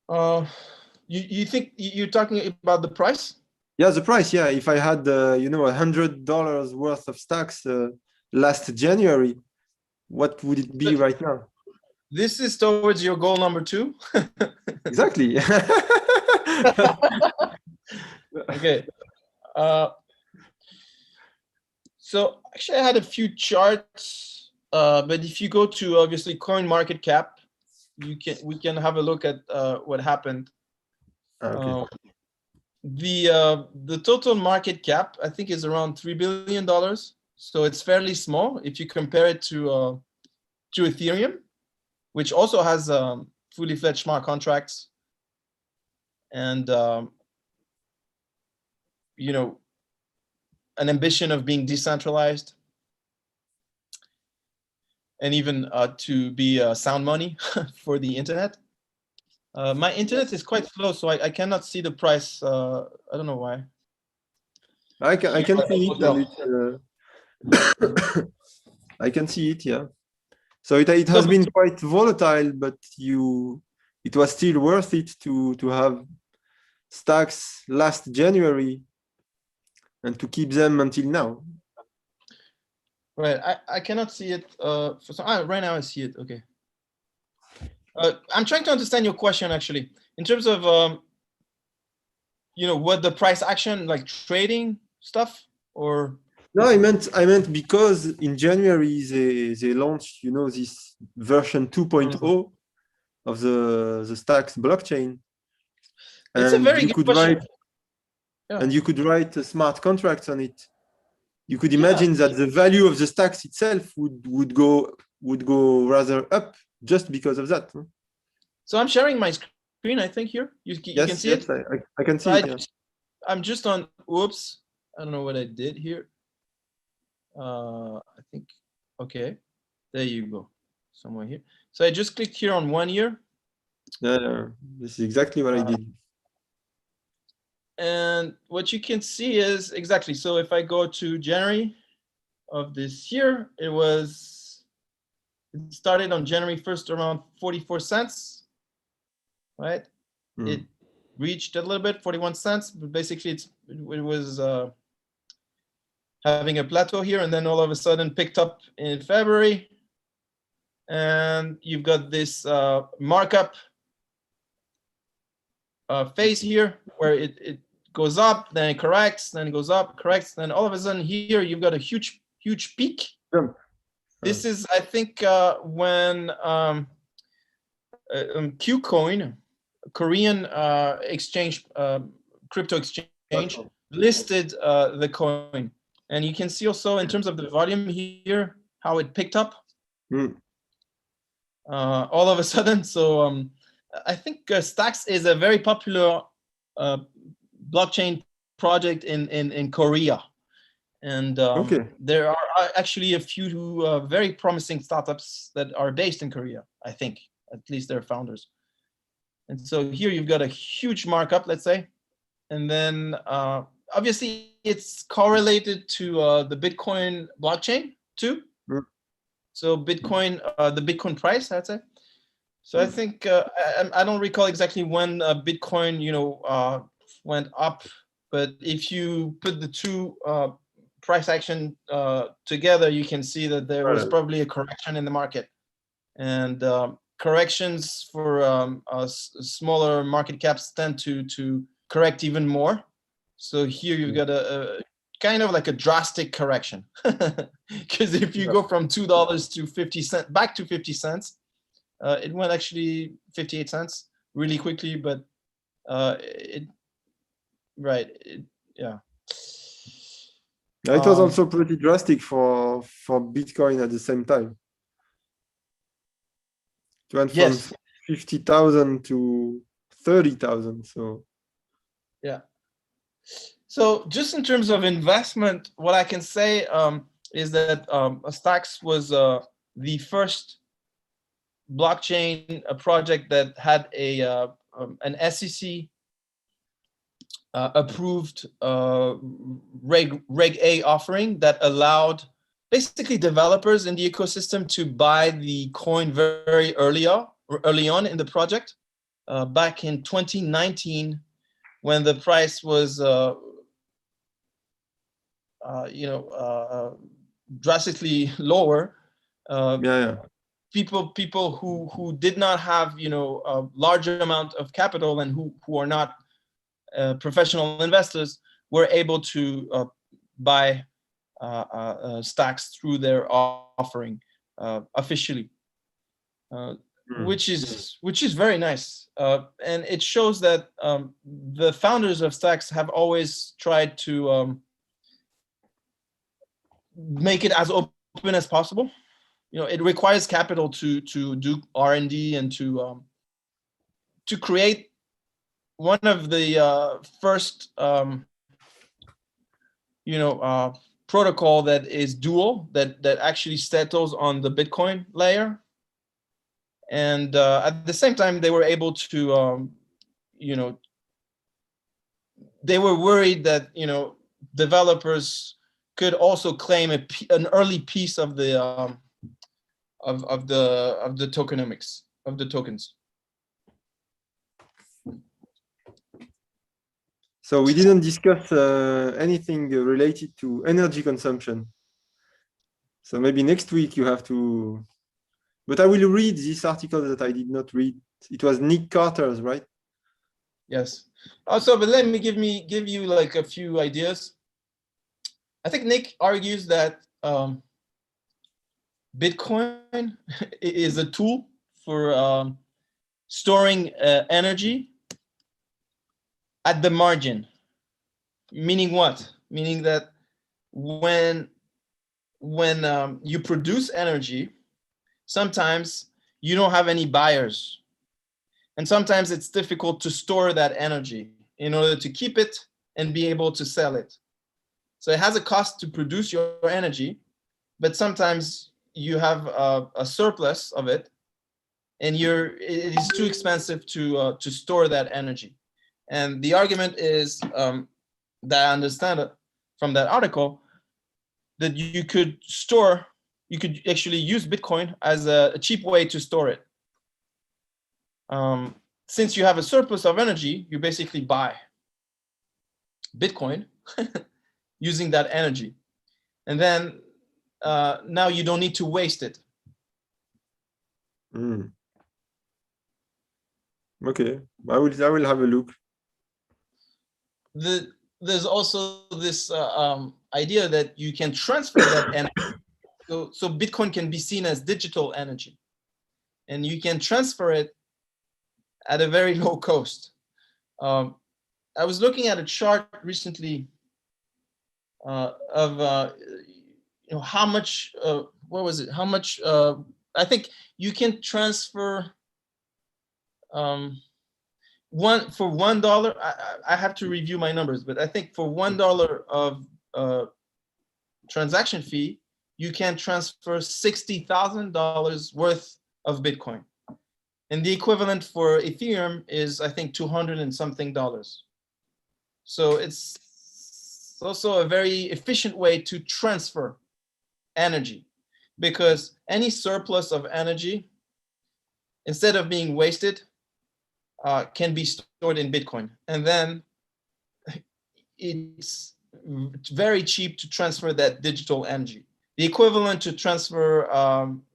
You think you're talking about the price? Yeah, the price. Yeah, if I had $100 worth of stacks last January, what would it be right now? This is towards your goal number 2. Exactly. Okay. So actually, I had a few charts, but if you go to obviously CoinMarketCap, we can have a look at what happened. Okay. The total market cap, I think, is around $3 billion. So it's fairly small if you compare it to Ethereum, which also has fully fledged smart contracts and an ambition of being decentralized, and even to be sound money for the internet. My internet is quite slow, so I cannot see the price. I don't know why. I can see it, and I can see it. Yeah. So it has been quite volatile, but it was still worth it to have stacks last January and to keep them until now. Right, I cannot see it. Right now I see it. Okay. I'm trying to understand your question actually, in terms of what the price action, like trading stuff, or no, I meant because in January they launched this version 2.0 of the stacks blockchain. It's a very good question. And you could write smart contracts on it. You could imagine that the value of the stacks itself would go rather up just because of that. So I'm sharing my screen, I think here. You can see it? I can see it. I'm just on, whoops, I don't know what I did here. I think, okay, there you go, somewhere here. So I just clicked here on 1 year. Yeah, this is exactly what I did. And what you can see is exactly, so if I go to January of this year, it started on January 1st around 44 cents, right? It reached a little bit, 41 cents, but basically it was having a plateau here, and then all of a sudden picked up in February. And you've got this markup phase here where it goes up, then it corrects, then it goes up, corrects, then all of a sudden here you've got a huge peak. This is, I think, when KuCoin, Korean exchange, crypto exchange, listed the coin. And you can see also in terms of the volume here, how it picked up all of a sudden. So I think Stacks is a very popular blockchain project in Korea. And there are actually a few very promising startups that are based in Korea, I think, at least their founders. And so here you've got a huge markup, let's say. And then obviously it's correlated to the Bitcoin blockchain too. So Bitcoin, the Bitcoin price, I'd say. So I think, I don't recall exactly when Bitcoin, went up, but if you put the two price action together, you can see that there was probably a correction in the market. and corrections for smaller market caps tend to correct even more. So here you've got a kind of like a drastic correction, because if you go from $2 to 50 cents back to 50 cents, it went actually 58 cents really quickly, but yeah. It was also pretty drastic for Bitcoin at the same time. It went from 50,000 to 30,000. So yeah. So just in terms of investment, what I can say is that Stacks was the first blockchain project that had an SEC approved Reg A offering that allowed basically developers in the ecosystem to buy the coin very early on in the project. Back in 2019, when the price was drastically lower, people who did not have a large amount of capital and who are not professional investors were able to buy stacks through their offering officially, which is very nice, and it shows that the founders of stacks have always tried to make it as open as possible. It requires capital to do R&D and to create one of the first protocol that is dual, that actually settles on the Bitcoin layer, and at the same time they were able to they were worried that developers could also claim an early piece of the of the tokenomics of the tokens. So we didn't discuss anything related to energy consumption. So maybe next week you have to, but I will read this article that I did not read. It was Nick Carter's, right? Yes. Also, but let me give you like a few ideas. I think Nick argues that Bitcoin is a tool for storing energy at the margin. Meaning what? Meaning that when you produce energy, sometimes you don't have any buyers, and sometimes it's difficult to store that energy in order to keep it and be able to sell it. So it has a cost to produce your energy, but sometimes you have a surplus of it, and it is too expensive to store that energy. And the argument is that I understand it from that article, that you could actually use Bitcoin as a cheap way to store it. Since you have a surplus of energy, you basically buy Bitcoin using that energy, and then now you don't need to waste it. Okay, I will have a look. There's also this idea that you can transfer that energy. So Bitcoin can be seen as digital energy, and you can transfer it at a very low cost. I was looking at a chart recently of how much. What was it? How much? I think you can transfer for $1. I have to review my numbers, but I think for $1 of transaction fee, you can transfer $60,000 worth of Bitcoin. And the equivalent for Ethereum is, I think, $200 and something. So it's also a very efficient way to transfer energy, because any surplus of energy, instead of being wasted, can be stored in Bitcoin. And then it's very cheap to transfer that digital energy. the equivalent to transfer,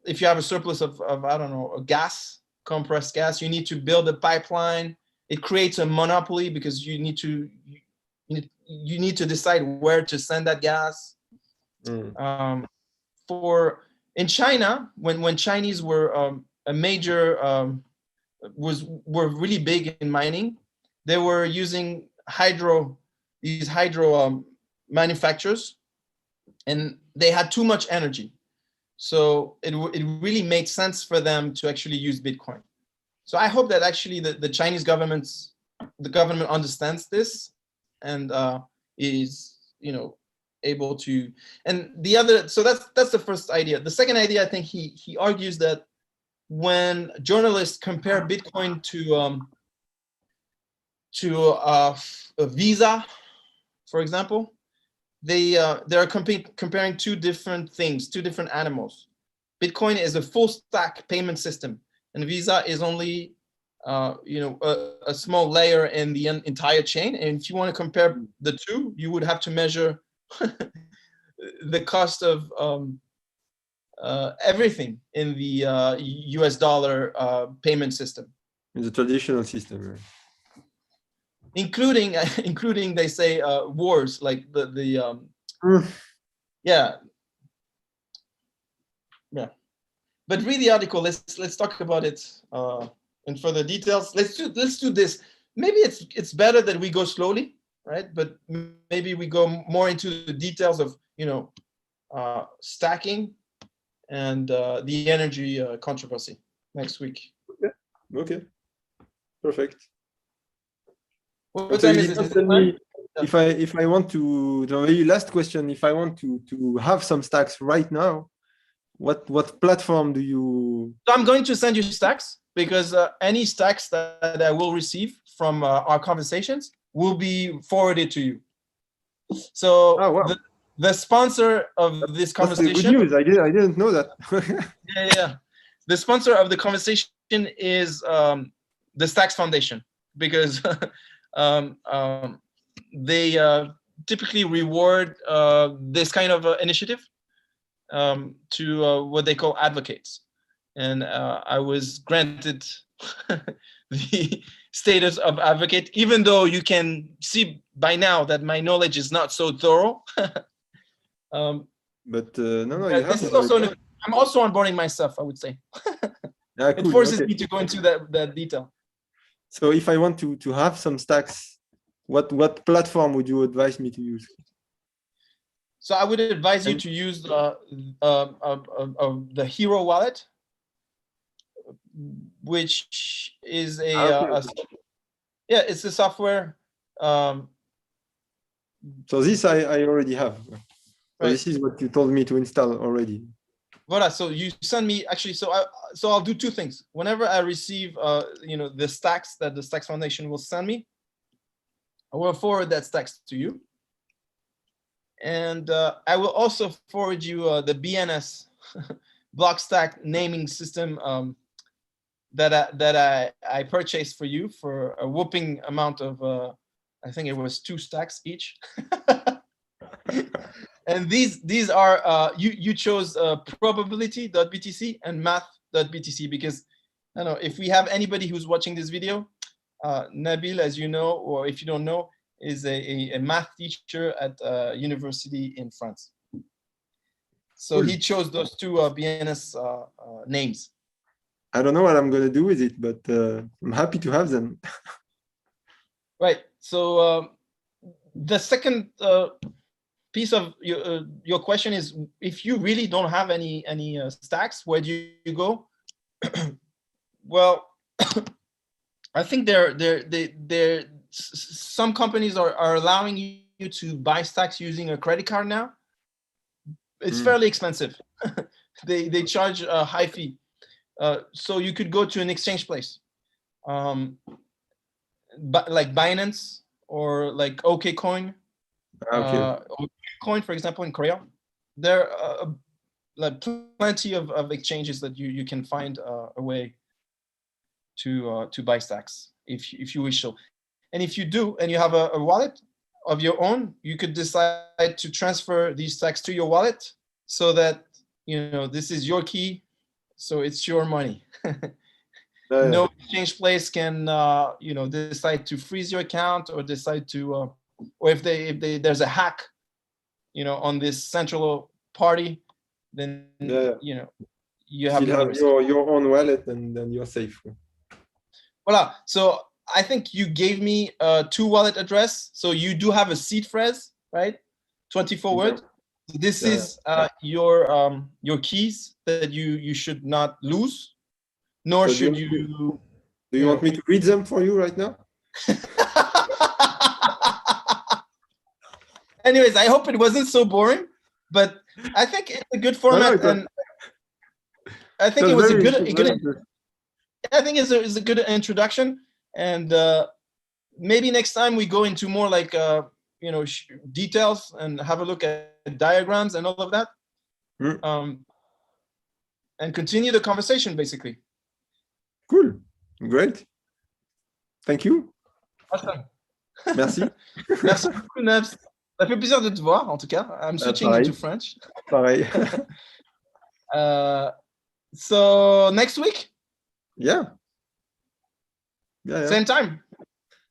if you have a surplus of I don't know, a gas, compressed gas, you need to build a pipeline. It creates a monopoly because you need to decide where to send that gas. In China, when Chinese were a major were really big in mining, they were using hydro manufacturers, and they had too much energy. So it really made sense for them to actually use Bitcoin. So I hope that actually the Chinese government understands this and is, able to. And the other, so that's the first idea. The second idea, I think he argues that when journalists compare Bitcoin to a Visa, for example, they're comparing two different things, two different animals. Bitcoin is a full stack payment system, and Visa is only a small layer in the entire chain. And if you want to compare the two, you would have to measure the cost of everything in the US dollar payment system. In the traditional system, right? Including they say wars, like yeah. But read the article. Let's talk about it in further details. Let's do this. Maybe it's better that we go slowly, right? But maybe we go more into the details of stacking and the energy controversy next week. Okay. Perfect. What time is it? If I want to, the very last question, if I want to have some stacks right now, what platform do you? So I'm going to send you stacks, because any stacks that I will receive from our conversations will be forwarded to you. So the sponsor of this conversation. That's good news. I didn't know that. Yeah. The sponsor of the conversation is the Stacks Foundation, because they typically reward this kind of initiative to what they call advocates. And I was granted the status of advocate, even though you can see by now that my knowledge is not so thorough. But no, you have. I'm also onboarding myself, I would say. Yeah, cool. It forces me to go into that detail. So if I want to have some stacks, what platform would you advise me to use? So I would advise you to use the Hero wallet, which is it's a software. So this I already have. So right. This is what you told me to install already. Voilà. So you send me actually. So I'll do two things. Whenever I receive the stacks that the Stacks Foundation will send me, I will forward that stacks to you. And I will also forward you the BNS block stack naming system that I purchased for you for a whopping amount of I think it was 2 stacks each. And these are you chose probability.btc and math.btc, because I don't know if we have anybody who's watching this video. Nabil, as you know, or if you don't know, is a math teacher at a university in France. So cool. He chose those 2 BNS names. I don't know what I'm going to do with it, but I'm happy to have them. Right. So the second piece of your question is, if you really don't have any stacks, where do you go? Well, I think some companies are allowing you to buy stacks using a credit card now. It's fairly expensive. They charge a high fee. So you could go to an exchange place, but like Binance or like OKCoin, Coin, for example, in Korea. There are like plenty of exchanges that you can find a way to buy stacks if you wish so. And if you do, and you have a wallet of your own, you could decide to transfer these stacks to your wallet, so that this is your key, so it's your money. No exchange place can decide to freeze your account or decide to or if there's a hack on this central party, then you have still no have risk. your own wallet, and then you're safe. Voila. So I think you gave me 2 wallet address. So you do have a seed phrase, right? 24 word. This is your keys that you should not lose, nor So should do you you want me to read them for you right now? Anyways, I hope it wasn't so boring, but I think it's a good format, and I think it was a good. I think it's a good introduction, and maybe next time we go into more like details and have a look at diagrams and all of that, and continue the conversation basically. Cool, great. Thank you. Awesome. Merci. Merci beaucoup, Nabs. Ça fait plaisir de te voir, en tout cas. I'm switching into French. Pareil. So next week? Yeah. Same time?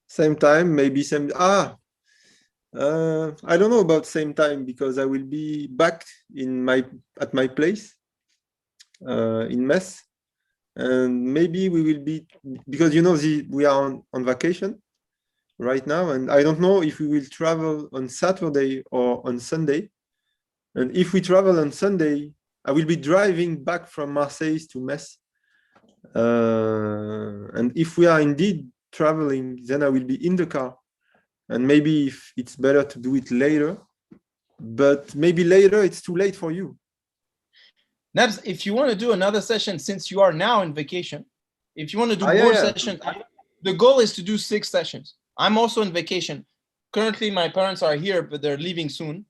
Same time, maybe same. I don't know about same time, because I will be back at my place in Metz, and maybe we will be, because we are on vacation right now, and I don't know if we will travel on Saturday or on Sunday. And if we travel on Sunday, I will be driving back from Marseille to Metz. And if we are indeed traveling, then I will be in the car. And maybe if it's better to do it later, but maybe later it's too late for you. Nabs, if you want to do another session, since you are now in vacation, if you want to do more sessions, the goal is to do 6 sessions. I'm also on vacation. Currently, my parents are here, but they're leaving soon.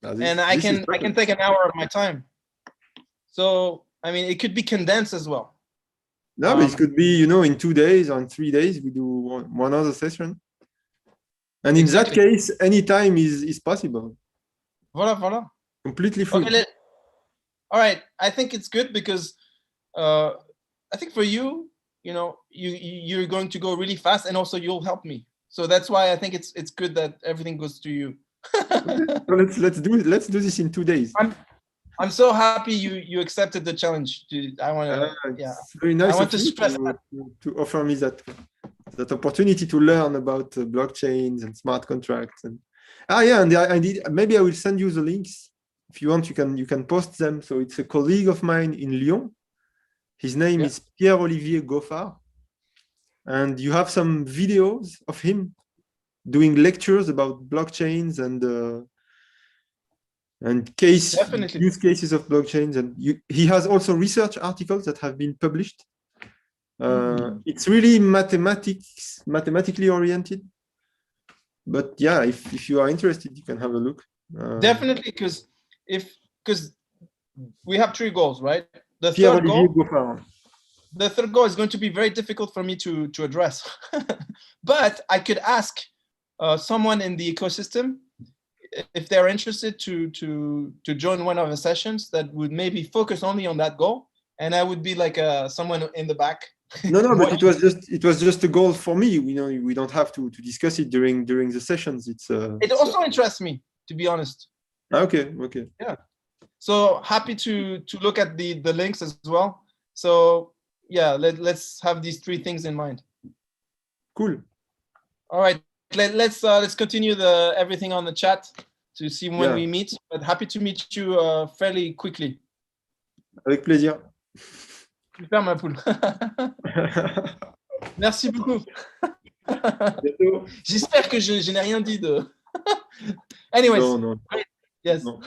And I can take an hour of my time. So, I mean, it could be condensed as well. No, but it could be, in 2 days or in 3 days, we do one other session. And in that case, any time is possible. Voilà. Completely free. Okay, all right. I think it's good because I think for you, you're going to go really fast, and also you'll help me. So that's why I think it's good that everything goes to you. So let's do this in 2 days. I'm so happy you accepted the challenge. I want to. It's very nice I want of to you stress that. to offer me that opportunity to learn about blockchains and smart contracts. And maybe I will send you the links if you want. You can post them. So it's a colleague of mine in Lyon. His name is Pierre-Olivier Goffard, and you have some videos of him doing lectures about blockchains and use cases of blockchains. And he has also research articles that have been published. It's really mathematically oriented. But yeah, if you are interested, you can have a look. Definitely, because we have 3 goals, right? The third goal is going to be very difficult for me to address. But I could ask someone in the ecosystem if they're interested to join one of the sessions that would maybe focus only on that goal, and I would be like someone in the back. No, but it was just a goal for me. We don't have to discuss it during the sessions. It also interests me, to be honest. Okay. Yeah. So happy to look at the links as well. So yeah, let's have these 3 things in mind. Cool. All right. Let's continue everything on the chat to see when we meet. But happy to meet you fairly quickly. Avec plaisir. Super, ma poule. Merci beaucoup. J'espère que je n'ai rien dit de. Anyways. Non. Yes. Non.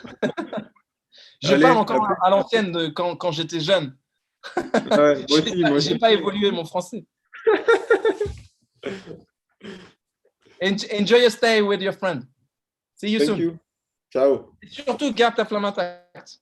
Je parle encore à l'ancienne de quand j'étais jeune. Ouais, moi aussi. J'ai pas évolué mon français. Enjoy your stay with your friend. See you soon. Thank you. Ciao. Et surtout, garde ta flamme intacte.